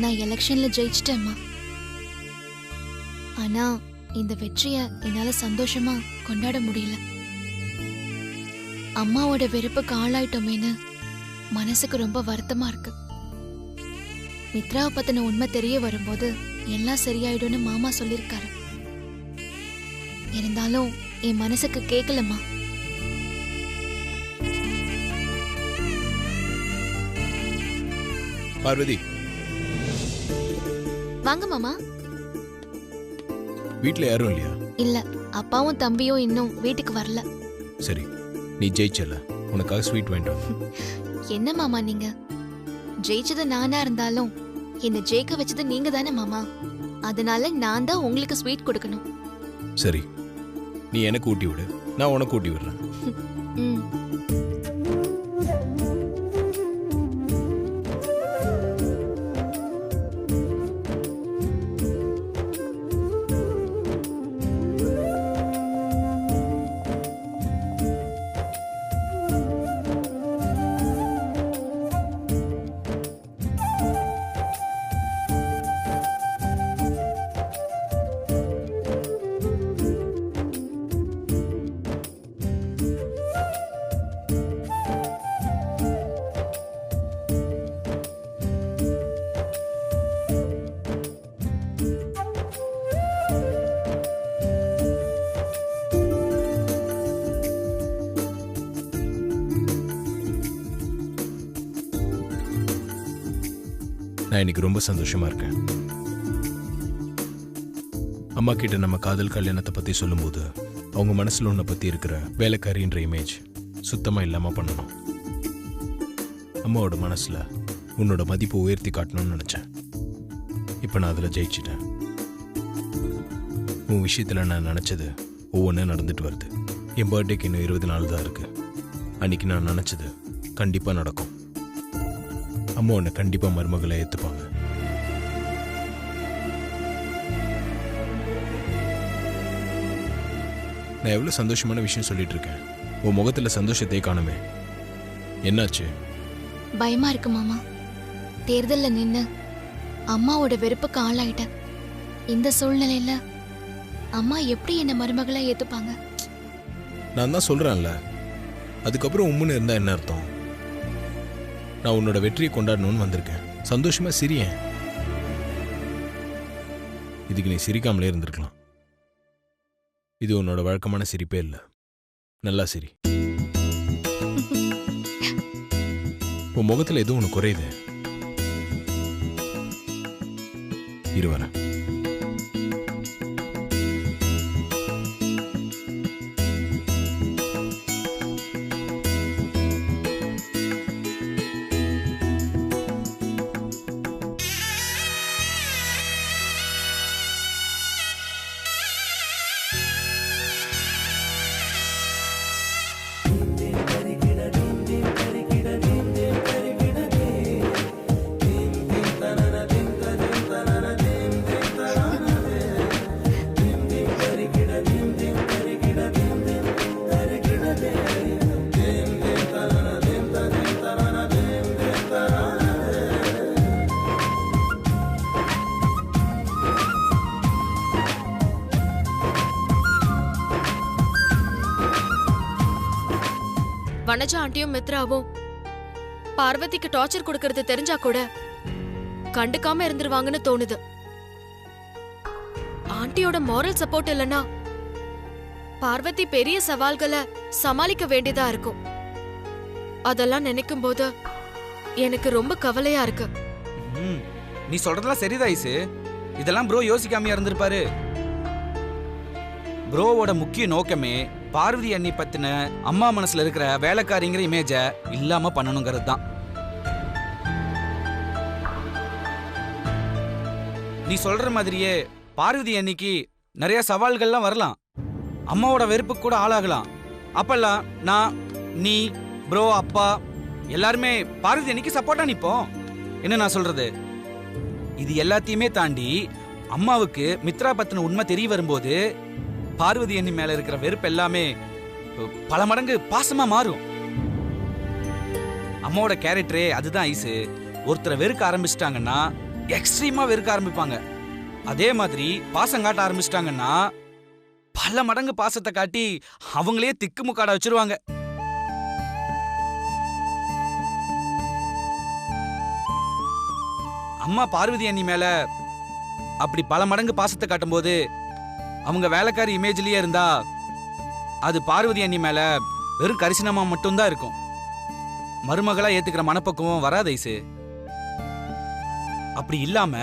நான் எலெக்ஷன்ல ஜெயிச்சிட்டேம்மா. ஆனா இந்த வெற்றிய என்னால சந்தோஷமா கொண்டாட முடியல. அம்மாவோட வெறுப்புக்கு ஆளாயிட்டோமேன்னு மனசுக்கு ரொம்ப வருத்தமா இருக்கு. மித்ராவை பத்தின உண்மை தெரிய வரும்போது எல்லாம் சரியாயிடும்னு மாமா சொல்லிருக்காரு. இருந்தாலும் என் மனசுக்கு கேட்கலம்மா. பார்வதி, வாங்க மாமா. வீட்ல யாரும் இல்லையா? இல்ல, அப்பாவும் தம்பியும் இன்னும் வீட்டுக்கு வரல. சரி, நீ ஜெயிச்சல, உனக்காக ஸ்வீட் வேண்டாம். என்ன மாமா நீங்க? ஜெயிச்சது நானா இருந்தாலும் என்ன ஜெயிக்க வச்சது நீங்க தானே மாமா. அதனால நான் தான் உங்களுக்கு ஸ்வீட் கொடுக்கணும். சரி, நீ எனக்கு ஊட்டி விடு, நான் உனக்கு ஊட்டி விடுறேன். ம். நான் இன்னைக்கு ரொம்ப சந்தோஷமா இருக்கேன். அம்மா கிட்ட நம்ம காதல் கல்யாணத்தை பத்தி சொல்லும்போது அவங்க மனசுல உன்னை பத்தி இருக்கிற வேலைக்காரின்ற இமேஜ் சுத்தமா இல்லாம பண்ணணும். அம்மாவோட மனசுல உன்னோட மதிப்பை உயர்த்தி காட்டணும்னு நினைச்சேன். இப்ப நான் அதுல ஜெயிச்சிட்டேன். உன் விஷயத்துல நான் நினைச்சது ஒவ்வொன்றும் நடந்துட்டு வருது. என் பர்த்டேக்கு இன்னும் 20 நாள் தான் இருக்கு. அன்னைக்கு நான் நினைச்சது கண்டிப்பா நடக்கும். அம்மா உன்னை கண்டிப்பா மருமகளை ஏத்துப்பாங்க. நான் எவ்வளவு சந்தோஷமான விஷயம் சொல்லிட்டு இருக்கேன். உன் முகத்துல சந்தோஷத்தை காணுமே, என்னாச்சு? பயமா இருக்கு மாமா. தேர்தல்ல நின்னு அம்மாவோட வெறுப்புக்கு ஆளாயிட்டேன். இந்த சூழ்நிலையில அம்மா எப்படி என்ன மருமகளா ஏத்துப்பாங்க? நான் தான் சொல்றேன்ல, அதுக்கப்புறம் உம்முன்னு இருந்தா என்ன அர்த்தம்? நான் உன்னோட வெற்றியை கொண்டாடணும்னு வந்திருக்கேன். சந்தோஷமா சிரியேன். இதுக்கு நீ சிரிக்காமலே இருந்திருக்கலாம். இது உன்னோட வழக்கமான சிரிப்பே இல்லை. நல்லா சிரி. உன் முகத்துல எதுவும் உனக்கு குறையுது. இருவரேன். வனஜா ஆண்டியும் மித்ராவும் பார்வதிக்கு டார்ச்சர் கொடுக்கறது தெரிஞ்சா கூட கண்டுக்காம இருந்துருவாங்கன்னு தோணுது. ஆண்டியோட மாரல் சப்போர்ட் இல்லனா பார்வதி பெரிய சவால்களை சமாளிக்க வேண்டியதா இருக்கும். அதெல்லாம் நினைக்கும் போது எனக்கு ரொம்ப கவலையா இருக்கு. நீ சொல்றதெல்லாம் சரிதான் ஐசு. இதெல்லாம் ப்ரோ யோசிக்காமையா இருந்திருப்பாரு. ப்ரோவோட முக்கிய நோக்கமே பார்வதி அண்ணி பத்தின அம்மா மனசுல இருக்கிற வேலைக்காரிங்கிற இமேஜ இல்லாம பண்ணணுங்கிறது தான். நீ சொல்ற மாதிரியே பார்வதி அன்னிக்கு நிறைய சவால்கள்லாம் வரலாம். அம்மாவோட வெறுப்புக்கு கூட ஆளாகலாம். அப்பெல்லாம் நான், நீ, ப்ரோ, அப்பா எல்லாருமே பார்வதி அன்னிக்கு சப்போர்ட்டா நிப்போம். என்ன நான் சொல்றது? இது எல்லாத்தையுமே தாண்டி அம்மாவுக்கு மித்ரா பத்தின உண்மை தெரிய வரும்போது பார்வதி அண்ணி மேல இருக்கிற வெறுப்பு எல்லாமே பல மடங்கு பாசமா மாறும். அம்மாவோட கேரக்டரே அதுதான் ஐசு. ஒருத்தரை வெறுக்க ஆரம்பிச்சிட்டாங்கன்னா எக்ஸ்ட்ரீமா வெறுக்க ஆரம்பிப்பாங்க. அதே மாதிரி பாசம் காட்ட ஆரம்பிச்சிட்டாங்கன்னா பல மடங்கு பாசத்தை காட்டி அவங்களே திக்குமுக்காட வச்சிருவாங்க. அம்மா பார்வதி அண்ணி மேல அப்படி பல மடங்கு பாசத்தை காட்டும்போது அவங்க வேலைக்காரி இமேஜ்லயே இருந்தா அது பார்வதி அண்ணி மேல வெறும் கரிசனமா மட்டும்தான் இருக்கும். மருமகளா ஏத்துக்கிற மனப்பக்குவம் வராது ஐசு. அப்படி இல்லாம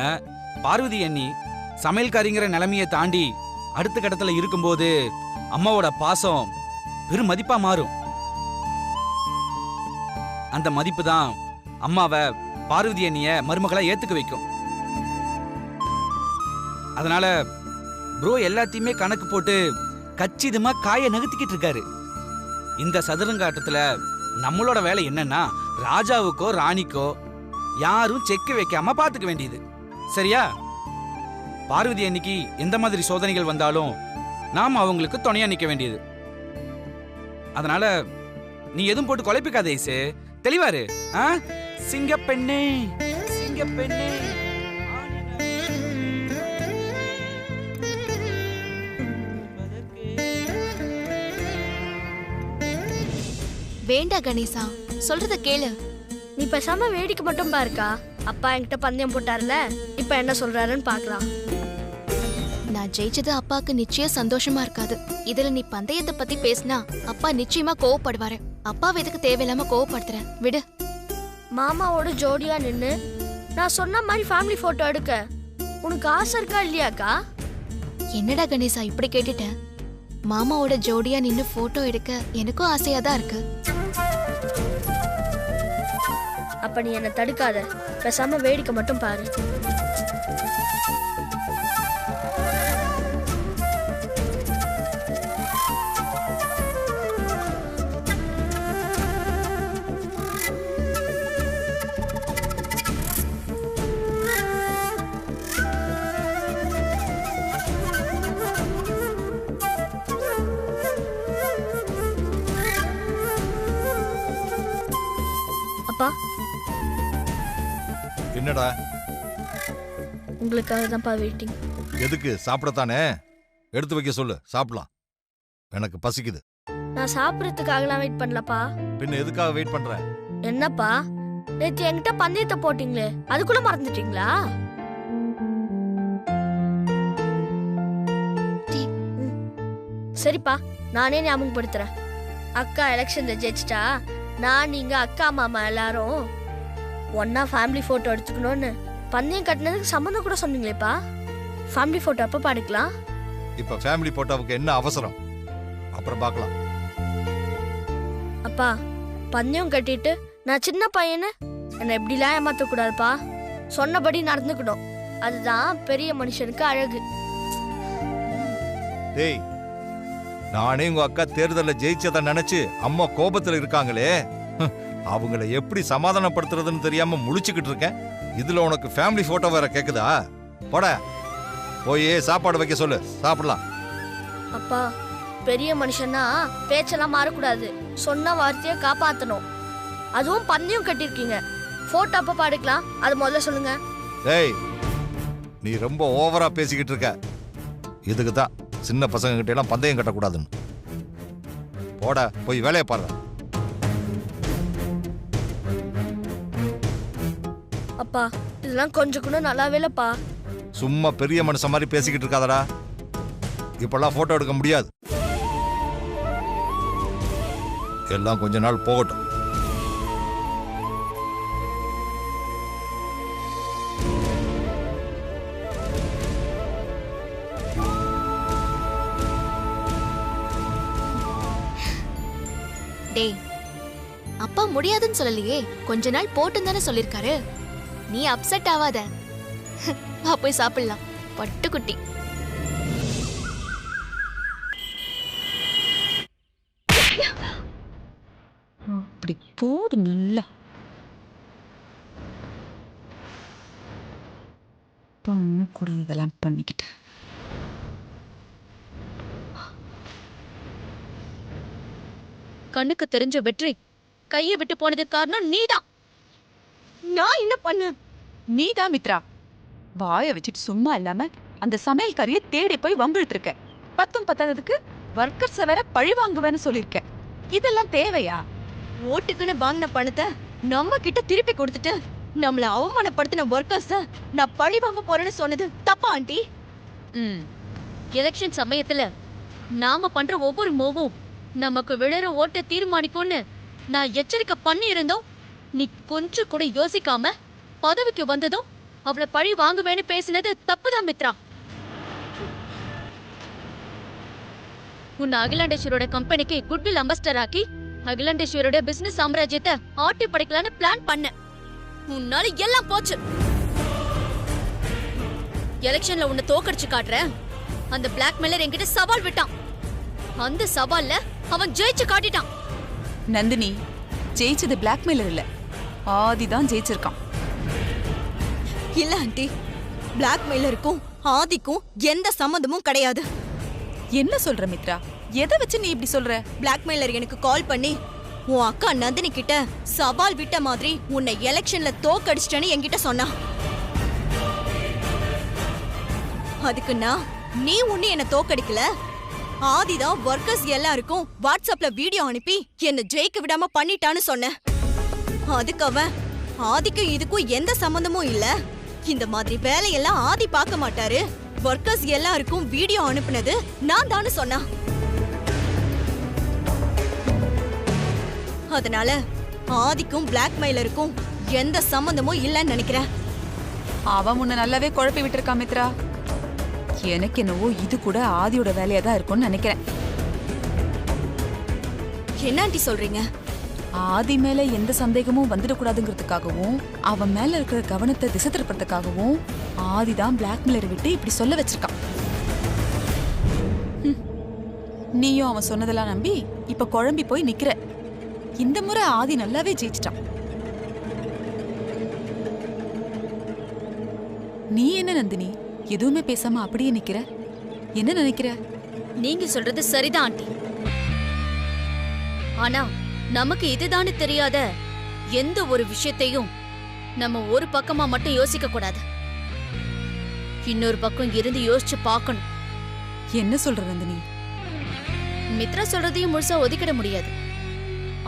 பார்வதி அண்ணி சமையல்காரிங்கிற நிலைமையை தாண்டி அடுத்த கட்டத்துல இருக்கும்போது அம்மாவோட பாசம் பெரும் மதிப்பா மாறும். அந்த மதிப்பு தான் அம்மாவை பார்வதி அண்ணிய மருமகளா ஏத்துக்க வைக்கும். அதனால ப்ரோ எல்லாத்தையுமே கணக்கு போட்டு கச்சிதமா காய நகர்த்திக்கிட்டு இருக்காரு. இந்த சதுரங்காட்டத்துல நம்மளோட வேலை என்னன்னா ராஜாவுக்கோ ராணிக்கோ யாரும் செக் வைக்காம பாத்துக்க வேண்டியது. சரியா? பார்வதி அன்னைக்கு எந்த மாதிரி சோதனைகள் வந்தாலும் நாம அவங்களுக்கு துணையா நிக்க வேண்டியது. அதனால நீ எதுவும் போட்டு குழப்பிக்காதே ஐசு. தெளிவாரு. சிங்கப்பெண்ணே சிங்கப்பெண்ணே. வேண்டா கணேசா, சொல்றத கேளு. நீ பேசாம வேடிக்கை மட்டும் பாருக்கா. அப்பா என்கிட்ட பந்தயம் போட்டார்ல, இப்ப என்ன சொல்றாருன்னு பாக்கலாம். நான் ஜெயிச்சது அப்பாக்கு நிச்சயம் சந்தோஷமா இருக்காது. இதுல நீ பந்தயத்தை பத்தி பேசினா அப்பா நிச்சயமா கோவப்படுவாரு. அப்பாவை எதுக்கு தேவையில்லாம கோவப்படுத்துற? விடு. மாமாவோட ஜோடியா நின்னு நான் சொன்ன மாதிரி ஃபேமிலி போட்டோ எடுக்க உனக்கு ஆசை இருக்கா இல்லையாக்கா? என்னடா கணேசா இப்படி கேட்டுட்ட? மாமாவோட ஜோடியா நின்னு போட்டோ எடுக்க எனக்கும் ஆசையா தான் இருக்கு. அப்ப நீ என்ன தடுக்காத, பேசாம வேடிக்கை மட்டும் பாரு. அப்பா, என்னடா? உங்களுக்காக தான்ப்பா வெயிட்டிங். எதுக்கு? சாப்பிடத்தானே. எடுத்து வைக்க சொல்லு, சாப்பிடலாம். எனக்கு பசிக்குது. நான் சாப்பிடறதுக்காகலாம் வெயிட் பண்ணலப்பா. பின்ன எதுக்காக வெயிட் பண்ற? என்னப்பா, நேத்து என்கிட்ட பந்தயத்தை போட்டீங்களே, அதுக்குள்ள மறந்துட்டீங்களா? சரிப்பா, நானே ஞாபகப்படுத்துறேன். அக்கா எலெக்ஷன்ல ஜெயிச்சிட்டா நான் நீங்க அக்கா மாமா எல்லாரும் ஒன்னா ஃபேமிலி போட்டோ எடுத்துக்கணும்னு பந்தயம் கட்டினதுக்கு சம்மந்தம் கூட சொன்னீங்களேப்பா. ஃபேமிலி போட்டோ அப்ப பாடிக்கலாம். இப்ப ஃபேமிலி போட்டோவுக்கு என்ன அவசரம்? அப்புறம் பார்க்கலாம். அப்பா, பந்தயம் கட்டிட்டு நான் சின்ன பையனு என்னை எப்படிலாம் ஏமாத்த கூடாதுப்பா. சொன்னபடி நடந்துக்கணும். அதுதான் பெரிய மனுஷனுக்கு அழகு. டேய், நானே உங்க அக்கா தேர்தல்ல ஜெயிச்சதை நினைச்சு அம்மா கோபத்துல இருக்காங்களே, அவங்கள எப்படி சமாதானப்படுத்துறதுன்னு தெரியாம முழிச்சுக்கிட்டு இருக்கேன். இதுல உனக்கு ஃபேமிலி போட்டோ வேற கேக்குதா? போட, போய் சாப்பாடு வைக்க சொல்லு, சாப்பிடலாம். அப்பா, பெரிய மனுஷன்னா பேச்செல்லாம் மாறக்கூடாது. சொன்ன வார்த்தையை காப்பாத்தணும். அதுவும் பந்தயம் கட்டிருக்கீங்க. போட்டோ அப்ப பாடுக்கலாம், அது முதல்ல சொல்லுங்க. டேய், நீ ரொம்ப ஓவரா பேசிக்கிட்டு இருக்க. இதுக்கு தான் சின்ன பசங்க கிட்ட எல்லாம் பந்தயம் கட்டக்கூடாதுன்னு. போட, போய் வேலையை பாரு. அப்பா, இதெல்லாம் கொஞ்சம் கூட நல்லாவே இல்லப்பா. சும்மா பெரிய மனுஷன் மாதிரி பேசிக்கிட்டு இருக்காதடா. இப்பெல்லாம் போட்டோ எடுக்க முடியாது. எல்லாம் கொஞ்ச நாள் போகட்டும். டேய், அப்பா முடியாதுன்னு சொல்லலையே, கொஞ்ச நாள் போட்டுன்னு தானே சொல்லிருக்காரு. நீ அப்செட் ஆகாத. வா போய் சாப்பிடலாம். பட்டுக்குட்டி. அப்படி போடு நல்லா. கூட இதெல்லாம் பண்ணிக்கிட்டு கண்ணுக்கு தெரிஞ்ச வெற்றி கையை விட்டு போனதுக்கு காரணம் நீதான். நான் என்ன பண்ண? நீதான் மித்ரா. வாயை வச்சுட்டு சும்மா இல்லாம அந்த சமையல்காரியை தேடி போய் வம்பிழுத்திருக்க. பத்தாததுக்கு ஒர்க்கர்ஸ வேற பழி வாங்குவேன்னு சொல்லியிருக்க. இதெல்லாம் தேவையா? ஓட்டுக்குன்னு வாங்கின பணத்தை நம்ம கிட்ட திருப்பி கொடுத்துட்டு நம்மள அவமானப்படுத்தின ஒர்க்கர்ஸ நான் பழி வாங்க போறேன்னு சொன்னது தப்பா ஆண்டி? எலெக்ஷன் சமயத்துல நாம பண்ற ஒவ்வொரு மூவும் நமக்கு விழுற ஓட்ட தீர்மானிக்கும்னு நான் எச்சரிக்கை பண்ணி இருந்தோம். நீ கொஞ்சம் கூட யோசிக்காம பதவிக்கு வந்ததும் அவளை பழி வாங்குவேன்னு பேசினது தப்புதான் மித்ரா. உன்னை அகிலாண்டேஸ்வரோட கம்பெனிக்கு குட்வில் அம்பாஸ்டர் ஆக்கி அகிலாண்டேஸ்வரோட பிசினஸ் சாம்ராஜ்யத்தை ஆட்டி படைக்கலான்னு பிளான் பண்ண. உன்னால எல்லாம் போச்சு. எலெக்ஷன்ல உன்னை தோக்கடிச்சு காட்டுறேன். அந்த பிளாக்மெயிலர் என்கிட்ட சவால் விட்டான். அந்த சவால்ல அவன் ஜெயிச்சு காட்டிட்டான். நந்தினி, ஜெயிச்சது பிளாக்மெயிலர் இல்ல, ஆதிதான் ஜெயிச்சிருக்கான். இல்ல ஆண்டி, பிளாக்மெயிலருக்கும் ஆதிக்கும் எந்த சம்மந்தமும் கிடையாது. என்ன சொல்ற மித்ரா? எதை வச்சு நீ இப்படி சொல்ற? பிளாக்மெயிலர் எனக்கு கால் பண்ணி உன் அக்கா நந்தினி கிட்ட சவால் விட்ட மாதிரி உன்னை எலெக்ஷன்ல தோக்கடிச்சிட்டேன்னு என்கிட்ட சொன்னா. அதுக்கு நான் நீ ஒண்ணு என்ன தோக்கடிக்கல, ஆதிதான் ஒர்க்கர்ஸ் எல்லாருக்கும் வாட்ஸ்அப்ல வீடியோ அனுப்பி என்ன ஜெயிக்க விடாம பண்ணிட்டான்னு சொன்ன. அதுக்கு அவன் ஆதிக்கும் இதுக்கும் எந்த சம்பந்தமும் இல்ல, இந்த மாதிரி வேலையெல்லாம் ஆதி பார்க்க மாட்டாரு, ஒர்க்கர்ஸ் எல்லாருக்கும் வீடியோ அனுப்புனது நான் தானு சொன்னா. அதனால ஆதிக்கும் பிளாக்மெயிலருக்கும் எந்த சம்பந்தமும் இல்லைன்னு நினைக்கிறேன். அவன் உன்னை நல்லாவே குழப்பி விட்டுருக்கான் மித்ரா. எனக்கு என்னவோ இது கூட ஆதியோட வேலையா தான் இருக்கும்னு நினைக்கிறேன். என்ன ஆண்டி சொல்றீங்க? ஆதி மேல எந்த சந்தேகமும் வந்துடக்கூடாதுங்கிறதுக்காகவும் அவன் மேல இருக்கிற கவனத்தை திசை திருப்பறதுக்காகவும் ஆதிதான் பிளாக்மெயிலரை விட்டு இப்படி சொல்ல வச்சிருக்கான். நீயும் அவன் சொன்னதெல்லாம் நம்பி இப்ப குழம்பி போய் நிக்கிற. இந்த முறை ஆதி நல்லாவே ஜெயிச்சிட்டான். நீ என்ன நந்தினி எதுவுமே பேசாம அப்படியே நிக்கிற? என்ன நினைக்கிற? நீங்க சொல்றது சரிதான் ஆண்டி. ஆனா நமக்கு இதுதானே தெரியாத எந்த ஒரு விஷயத்தையும் நம்ம ஒரு பக்கமா மட்டும் யோசிக்க கூடாது. இன்னொரு பக்கம் இருந்து யோசிச்சு பார்க்கணும். என்ன சொல்ற நந்தினி? மித்ரா சொல்றதையும் முழுசா ஒதுக்கிட முடியாது.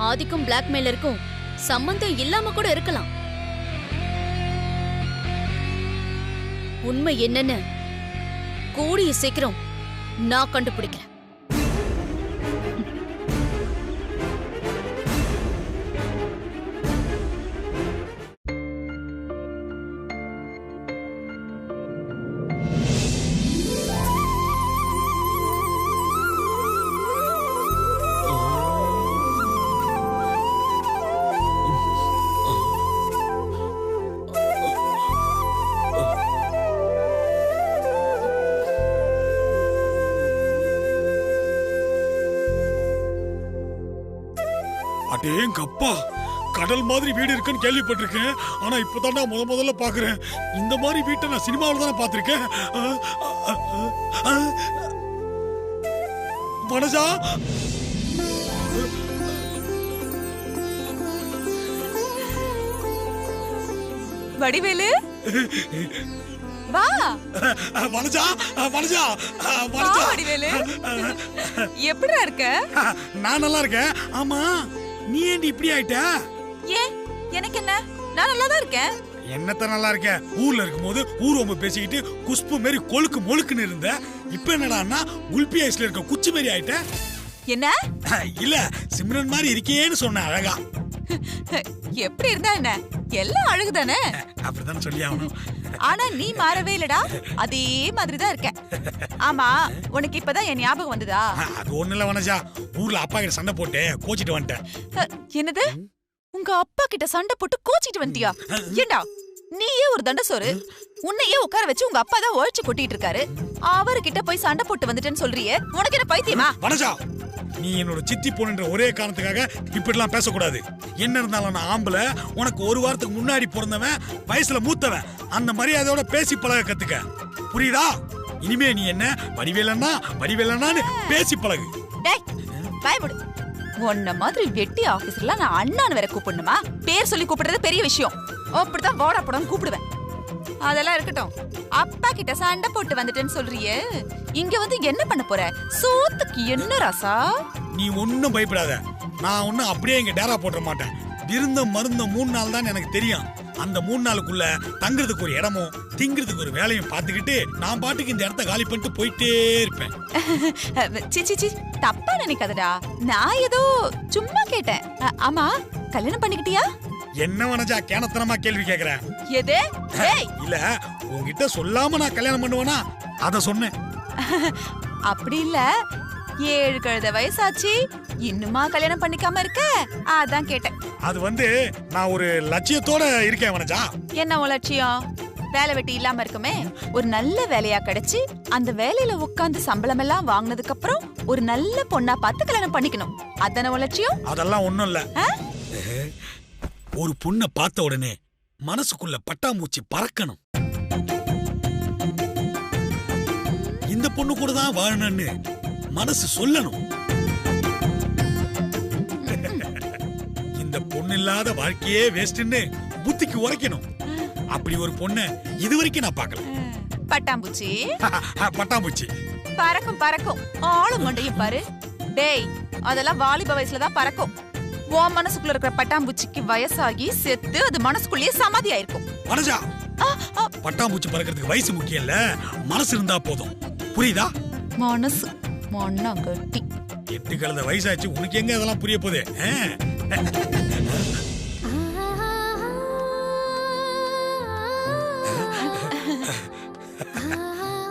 ஆதிக்கும் பிளாக்மெயிலருக்கும் சம்பந்தம் இல்லாம கூட இருக்கலாம். உண்மை என்னன்னு கூடிய சீக்கிரம் நான் கண்டுபிடிக்கிறேன். அடேங்கப்பா, கடல் மாதிரி வீடு இருக்குன்னு கேள்விப்பட்டிருக்கேன். ஆனா இப்பதான் நான் முதல்ல பாக்குறேன். இந்த மாதிரி வீட்டை நான் சினிமாவில் தானே பார்த்திருக்கேன். வனஜா, வடிவேலு வா. வனஜா, வனஜா, வா வடிவேலு, எப்படிடா இருக்க? நான் நல்லா இருக்கேன். ஆமா, நீ ஏண்டி இப்படி ஆயிட்ட? ஏன், எனக்கு என்ன, நான் நல்லா தான் இருக்கேன். என்னத்த நல்லா இருக்க? ஊர்ல இருக்கும்போது ஊர்வம்பு பேசிக்கிட்டு குஷ்பு மாரி கொழுக்கு மொழுக்குன்னு இருந்த. இப்ப என்னடான்னா குல்பி ஐஸ்ல இருக்க குச்சி மாரி ஆயிட்ட. என்ன? இல்ல, சிம்ரன் மாதிரி இருக்கேன்னு சொன்ன. அழகா எப்படி இருந்தா என்ன, எல்லாம் அழகுதானே. அப்படித்தானே சொல்லி ஆகணும். ஆனா நீ மாறவே இல்லடா, அதே மாதிரிதான் இருக்க. ஆமா, உனக்கு இப்பதான் என் ஞாபகம் வந்ததா? அது ஒண்ணு இல்ல வனஜா, ஊர்ல அப்பா கிட்ட சண்டை போட்டு கோச்சிட்டு வந்துட்டேன். என்னது, உங்க அப்பா கிட்ட சண்டை போட்டு கோச்சிட்டு வந்துட்டியா? ஏண்டா, நீயே ஒரு தண்டசோறு, உன்னையே உட்கார வச்சு உங்க அப்பா தான் ஒழிச்சு கொட்டிட்டு இருக்காரு, அவர்கிட்ட போய் சண்டை போட்டு வந்துட்டேன்னு சொல்றியே, உனக்கு என்ன பைத்தியமா? வனஜா, நீ என்னோட சித்தி பொண்ணுன்ற ஒரே காரணத்துக்காக இப்படிலாம் பேசக்கூடாது. என்ன இருந்தாலும் நான் ஆம்பளை, உனக்கு ஒரு வாரத்துக்கு முன்னாடி பிறந்தவன், வயசுல மூத்தவன். அந்த மரியாதையோட பேசி பழக கத்துக்க, புரியுதா? இனிமே நீ என்ன வடிவேலன்னான்னு பேசி பழகு. டேய், பயப்படு. உன்ன மாதிரி வெட்டி ஆபீஸ்ல நான் அண்ணான்னு வேற கூப்பிடணுமா? பேர் சொல்லி கூப்பிடுறது பெரிய விஷயம். அப்படிதான் வாடா போடான்னு கூப்பிடுவேன். அதெல்லாம் இருக்கட்டும். அப்பா கிட்ட சண்டை போட்டு வந்துட்டேன்னு சொல்றியே, இங்க வந்து என்ன பண்ண போற? சோத்துக்கு என்ன ராசா? நீ ஒன்னும் பயப்படாத. நான் ஒன்னும் அப்படியே இங்க டேரா போட மாட்டேன். விருந்த மருந்த 3 நாள் தான் எனக்கு தெரியும். அந்த 3 நாளுக்குள்ள தங்குறதுக்கு ஒரு இடமும் திங்கிறதுக்கு ஒரு வேலையும் பார்த்துக்கிட்டு நான் பாட்டுக்கு இந்த இடத்த காலி பண்ணிட்டு போயிட்டே இருப்பேன். சி தப்பா நினைக்காதடா, நான் ஏதோ சும்மா கேட்டேன். ஆமா, கல்யாணம் பண்ணிக்கிட்டியா? என்ன வனஜா கேனத்தனமா கேள்வி கேக்குற? எது? இல்ல, உன்கிட்ட சொல்லாம நான் கல்யாணம் பண்ணுவேனா அத சொன்னேன். அப்படி இல்ல, 7 கழுத வயசாச்சு, இன்னுமா கல்யாணம் பண்ணிக்காம இருக்க? அதான் கேட்டேன். அது வந்து நான் ஒரு லட்சியத்தோட இருக்கேன் வனஜா. என்ன உன் லட்சியம்? வேலை வெட்டி இல்லாம இருக்குமே, ஒரு நல்ல வேலையா கிடைச்சு அந்த வேலையில உட்கார்ந்து சம்பளம் எல்லாம் வாங்கினதுக்கு அப்புறம் ஒரு நல்ல பொண்ணா பார்த்து கல்யாணம் பண்ணிக்கணும். அதான உன் லட்சியம்? அதெல்லாம் ஒண்ணும் இல்ல. ஒரு பொண்ணை பார்த்த உடனே மனசுக்குள்ள பட்டாம்பூச்சி பறக்கணும். இந்த பொண்ணு கூட தான் வாழணும்னு மனசு சொல்லணும். இந்த பொண்ணு இல்லாத வாழ்க்கையே வேஸ்ட்னு புத்திக்கு உரைக்கணும். அப்படி ஒரு பொண்ணு இதுவரைக்கும் நான் பார்க்கல. பட்டாம்பூச்சி பட்டாம்பூச்சி பறக்கும் பறக்கும், ஆளும் மண்டையும் பாரு. டேய், அதெல்லாம் வாலிப வயசுல தான் பறக்கும். உன் மனசுக்குள்ள இருக்கிற பட்டாம்பூச்சிக்கு வயசாகி செத்து அது மனசுக்குள்ளேயே சமாதி ஆயிருக்கும். வனஜா, பட்டாம்பூச்சி பறக்கிறதுக்கு வயசு முக்கியம் இல்ல, மனசு இருந்தா போதும். புரியுதா? மனசு மண்ணாங்கட்டி. 8 கழுத வயசாச்சு, உனக்கு எங்க அதெல்லாம் புரிய போகுது?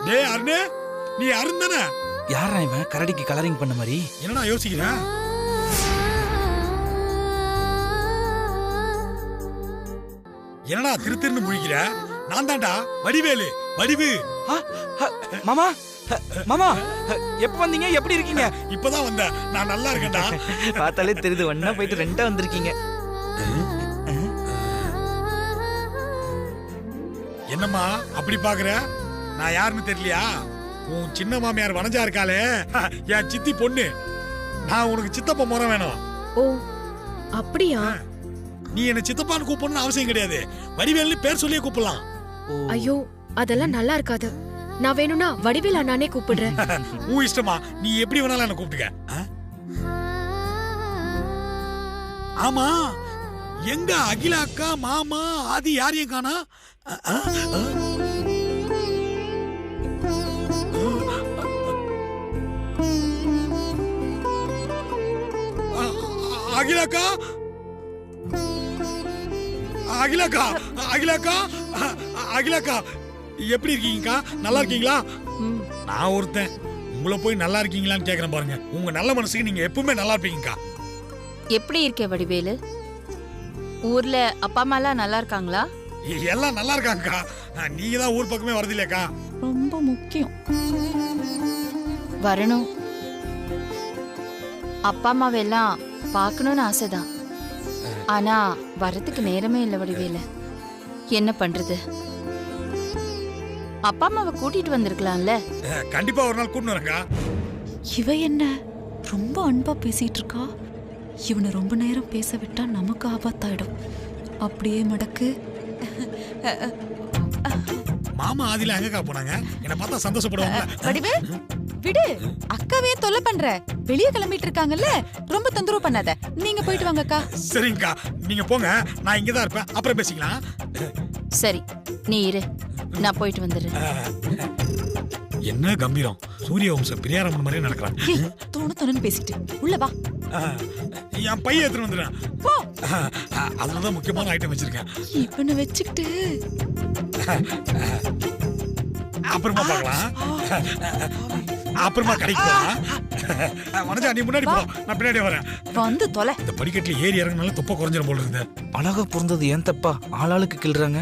டேய் அருணே, நீ அருண் தானே? யாரா இவன் கரடிக்கு கலரிங் பண்ண மாதிரி? என்னடா யோசிக்கிறேன்? என்னடா திருத்திருன்னு முழிக்கிற? நான் தான்டா வடிவேலு, வடிவு. மாமா, மாமா எப்ப வந்தீங்க? எப்படி இருக்கீங்க? இப்பதான் வந்த. நான் நல்லா இருக்கேன்டா. பார்த்தாலே தெரியுது, ஒண்ணா போயிட்டு 2 வந்திருக்கீங்க. என்னம்மா அப்படி பாக்குற? நான் யாருன்னு தெரியலையா? உன் சின்ன மாமியார் வனஜா இருக்காளே, என் சித்தி பொண்ணு. நான் உனக்கு சித்தப்பா முறை வேணும். ஓ அப்படியா? நீ என்ன சித்தப்பான்னு கூப்பிடணும்னு அவசியம் கிடையாது. வடிவேலு பேர் சொல்லியே கூப்பிடலாம். ஐயோ, அதெல்லாம் நல்லா இருக்காது. நான் வேணும்னா வடிவேல் அண்ணானே கூப்பிடுறேன். உன் இஷ்டமா, நீ எப்படி வேணாலும் என்ன கூப்பிட்டுக்க. ஆமா, எங்க அகிலா அக்கா, மாமா, ஆதி யாரையும் காணா? அகிலாக்கா, அகிலாக்கா, அகிலாக்கா, அகிலாக்கா, எப்படி இருக்கீங்கக்கா? நல்லா இருக்கீங்களா? நான் ஒருத்தன் உங்களை போய் நல்லா இருக்கீங்களான்னு கேக்குறேன் பாருங்க. உங்க நல்ல மனசுக்கு நீங்க எப்பவுமே நல்லா இருப்பீங்கக்கா. எப்படி இருக்கே வடிவேலு? ஊர்ல அப்பா அம்மா எல்லாம் நல்லா இருக்காங்களா? எல்லாம் நல்லா இருக்காங்கக்கா. நீங்க தான் ஊர் பக்கமே வரதில்லையாக்கா? ரொம்ப முக்கியம். வரணும். அப்பா அம்மாவெல்லாம் பார்க்கணும்னு ஆசைதான். ஆனா வரதுக்கு நேரமே இல்லை வடிவேலு. என்ன பண்றது? அப்பா அம்மாவை கூட்டிட்டு வந்திருக்கலாம்ல. கண்டிப்பா ஒரு நாள் கூட்டிட்டு வரேன்க்கா. இவ என்ன ரொம்ப அன்பா பேசிட்டு இருக்கா? இவனை ரொம்ப நேரம் பேச விட்டா நமக்கு ஆபத்தாயிடும். அப்படியே மடக்கு. மாமா ஆதில எங்கக்கா போனாங்க? என்ன பார்த்தா சந்தோஷப்படுவாங்க. வடிவே, விடு. அக்காவே தொல்லை பண்ற. வெளியே கிளம்பிட்டு இருக்காங்கல்ல, ரொம்ப தொந்தரவு பண்ணாத. நீங்க போயிட்டு வாங்கக்கா. சரிங்கக்கா, நீங்க போங்க. நான் இங்கதான் இருப்பேன். அப்புறம் பேசிக்கலாம். சரி, நீ இரு, நான் போயிட்டு வந்துடுறேன். என்ன கம்பீரம்! சூரிய வம்சம் பிரியாரம்மன் மாதிரியே நடக்கிறான். தோணு பேசிட்டு உள்ள வா. என் பையன் எடுத்துட்டு வந்துடுறேன். அதுலதான் முக்கியமான ஐட்டம் வச்சிருக்கேன். இவனை வச்சுக்கிட்டு அப்புறமா பார்க்கலாம். அப்புறமா கடைக்கு போலாம். வனஜா, நீ முன்னாடி போ, நான் பின்னாடி வரேன். வந்து தொலை. இந்த படிக்கட்டுல ஏறி இறங்கினாலும் தொப்பை குறைஞ்சிரும் போல இருக்குது. அழகா பிறந்தது ஏன் தப்பா ஆளாளுக்கு கிள்றாங்க?